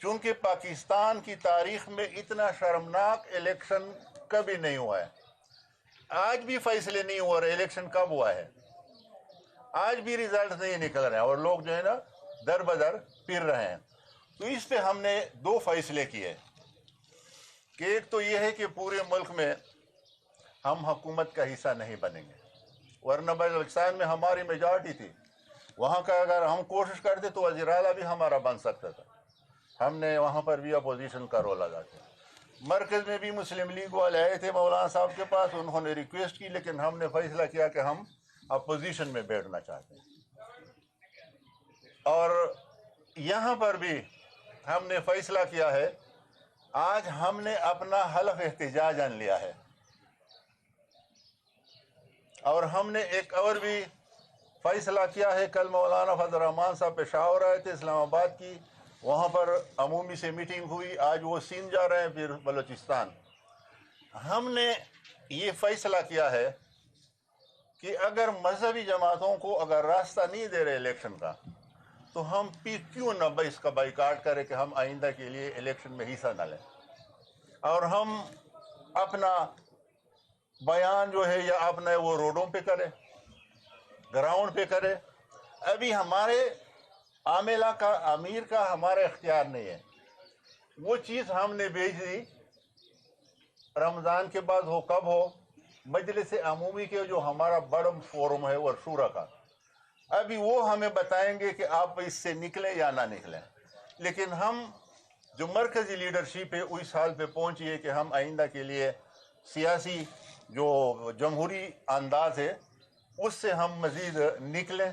چونکہ پاکستان کی تاریخ میں اتنا شرمناک الیکشن کبھی نہیں ہوا ہے. آج بھی فیصلے نہیں ہو رہے الیکشن کب ہوا ہے, آج بھی ریزلٹ نہیں نکل رہے ہیں اور لوگ جو ہے نا در بدر پھر رہے ہیں. تو اس پہ ہم نے 2 فیصلے کیے کہ ایک تو یہ ہے کہ پورے ملک میں ہم حکومت کا حصہ نہیں بنیں گے, ورنہ بلوچستان میں ہماری میجارٹی تھی, وہاں کا اگر ہم کوشش کرتے تو وزیر اعلیٰ بھی ہمارا بن سکتا تھا. ہم نے وہاں پر بھی اپوزیشن کا رول ادا کیا. مرکز میں بھی مسلم لیگ والے آئے تھے مولانا صاحب کے پاس, انہوں نے ریکویسٹ کی, لیکن ہم نے فیصلہ کیا کہ ہم اپوزیشن میں بیٹھنا چاہتے ہیں. اور یہاں پر بھی ہم نے فیصلہ کیا ہے, آج ہم نے اپنا حلف احتجاج ان لیا ہے. اور ہم نے ایک اور بھی فیصلہ کیا ہے, کل مولانا فضل الرحمان صاحب پشاور آئے تھے اسلام آباد کی, وہاں پر عمومی سے میٹنگ ہوئی, آج وہ سندھ جا رہے ہیں پھر بلوچستان. ہم نے یہ فیصلہ کیا ہے کہ اگر مذہبی جماعتوں کو اگر راستہ نہیں دے رہے الیکشن کا, تو ہم کیوں نہ اس کا بائیکاٹ کریں کہ ہم آئندہ کے لیے الیکشن میں حصہ نہ لیں, اور ہم اپنا بیان جو ہے یا اپنا وہ روڈوں پہ کرے, گراؤنڈ پہ کرے. ابھی ہمارے عاملہ کا امیر کا ہمارا اختیار نہیں ہے, وہ چیز ہم نے بھیج دی. رمضان کے بعد ہو کب ہو, مجلس عمومی کے جو ہمارا بڑا فورم ہے وہ شورا کا, ابھی وہ ہمیں بتائیں گے کہ آپ اس سے نکلیں یا نہ نکلیں. لیکن ہم جو مرکزی لیڈرشپ ہے اس حال پہ پہنچی ہے کہ ہم آئندہ کے لیے سیاسی جو جمہوری انداز ہے اس سے ہم مزید نکلیں,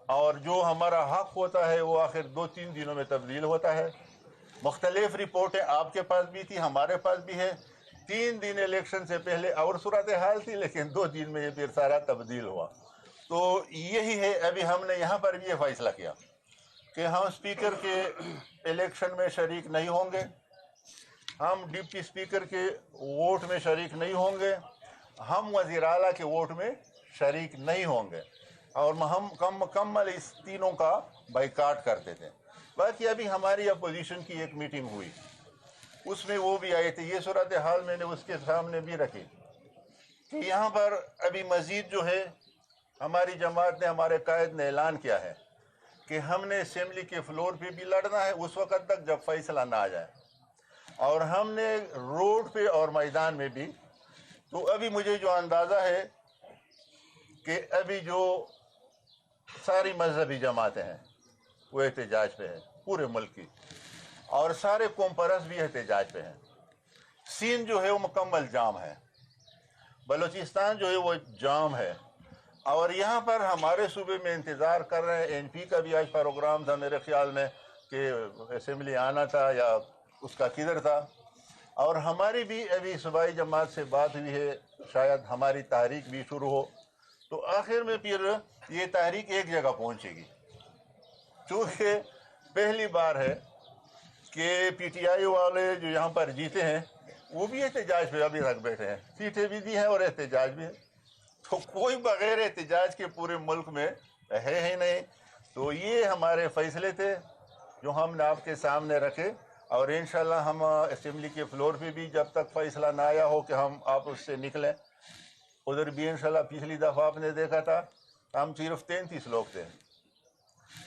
اور جو ہمارا حق ہوتا ہے وہ آخر 2-3 دنوں میں تبدیل ہوتا ہے. مختلف رپورٹیں آپ کے پاس بھی تھی, ہمارے پاس بھی ہے. 3 دن الیکشن سے پہلے اور صورتحال تھی, لیکن 2 دن میں یہ پھر سارا تبدیل ہوا. تو یہی ہے, ابھی ہم نے یہاں پر بھی یہ فیصلہ کیا کہ ہم اسپیکر کے الیکشن میں شریک نہیں ہوں گے, ہم ڈپٹی اسپیکر کے ووٹ میں شریک نہیں ہوں گے, ہم وزیر اعلیٰ کے ووٹ میں شریک نہیں ہوں گے, اور ہم مکمل اس تینوں کا بائیکاٹ کرتے تھے. باقی ابھی ہماری اپوزیشن کی ایک میٹنگ ہوئی, اس میں وہ بھی آئے تھے. یہ صورتحال میں نے اس کے سامنے بھی رکھی کہ یہاں پر ابھی مزید جو ہے ہماری جماعت نے, ہمارے قائد نے اعلان کیا ہے کہ ہم نے اسمبلی کے فلور پہ بھی لڑنا ہے اس وقت تک جب فیصلہ نہ آ جائے, اور ہم نے روڈ پہ اور میدان میں بھی. تو ابھی مجھے جو اندازہ ہے کہ ابھی جو ساری مذہبی جماعتیں ہیں وہ احتجاج پہ ہیں پورے ملک کی, اور سارے قوم پرست بھی احتجاج پہ ہیں. سندھ جو ہے وہ مکمل جام ہے, بلوچستان جو ہے وہ جام ہے, اور یہاں پر ہمارے صوبے میں انتظار کر رہے ہیں. این پی کا بھی آج پروگرام تھا میرے خیال میں کہ اسمبلی آنا تھا یا اس کا کدھر تھا, اور ہماری بھی ابھی صوبائی جماعت سے بات ہوئی ہے, شاید ہماری تحریک بھی شروع ہو, تو آخر میں پھر یہ تحریک ایک جگہ پہنچے گی. چونکہ پہلی بار ہے کہ پی ٹی آئی والے جو یہاں پر جیتے ہیں وہ بھی احتجاج پہ ابھی تک بیٹھے ہیں, سیٹیں بھی دی ہیں اور احتجاج بھی ہے. تو کوئی بغیر احتجاج کے پورے ملک میں ہے ہی نہیں. تو یہ ہمارے فیصلے تھے جو ہم نے آپ کے سامنے رکھے, اور انشاءاللہ ہم اسمبلی کے فلور پہ بھی جب تک فیصلہ نہ آیا ہو کہ ہم آپ اس سے نکلیں. ادھر بھی انشاءاللہ پچھلی دفعہ آپ نے دیکھا تھا ہم صرف 33 لوگ تھے,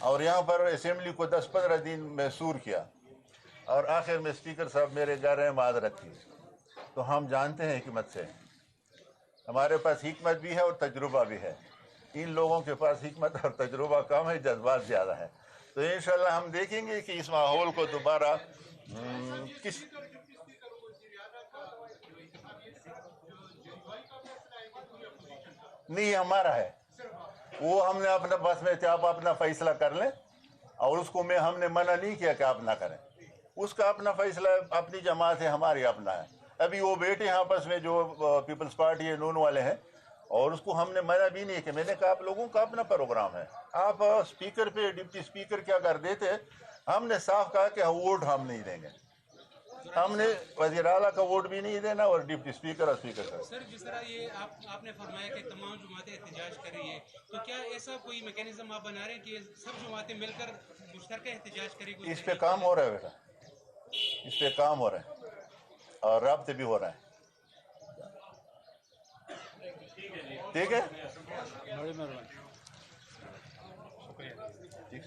اور یہاں پر اسمبلی کو 10-15 دن میں سور کیا, اور آخر میں اسپیکر صاحب میرے گھر ہیں معذرت کی. تو ہم جانتے ہیں حکمت سے, ہمارے پاس حکمت بھی ہے اور تجربہ بھی ہے. ان لوگوں کے پاس حکمت اور تجربہ کم ہے, جذبات زیادہ ہے. تو انشاءاللہ ہم دیکھیں گے کہ اس ماحول کو دوبارہ کس نہیں ہمارا ہے وہ, ہم نے اپنا بس میں آپ اپنا فیصلہ کر لیں, اور اس کو ہم نے منع نہیں کیا کہ آپ نہ کریں. اس کا اپنا فیصلہ, اپنی جماعت ہے, ہماری اپنا ہے. ابھی وہ بیٹے ہیں آپس میں جو پیپلز پارٹی ہے نون والے ہیں, اور اس کو ہم نے منع بھی نہیں کہ, میں نے کہا آپ لوگوں کا اپنا پروگرام ہے, آپ اسپیکر پہ ڈپٹی اسپیکر کیا کر دیتے. ہم نے صاف کہا کہ ووٹ ہم نہیں دیں گے, ہم نے وزیر اعلیٰ کا ووٹ بھی نہیں دینا اور ڈپٹی اسپیکر اور اسپیکر کا. سر جس طرح یہ آپ نے فرمایا کہ تمام جماعتیں احتجاج کر رہی ہیں, تو کیا ایسا کوئی میکینزم آپ بنا رہے ہیں کہ سب جماعتیں مل کر مشترکہ احتجاج کریں؟ اس پہ کام ہو رہا ہے بیٹا, اس پہ کام ہو رہا ہے اور رابطے بھی ہو رہا ہے. ٹھیک ہے. بڑی مہربانی. ٹھیک.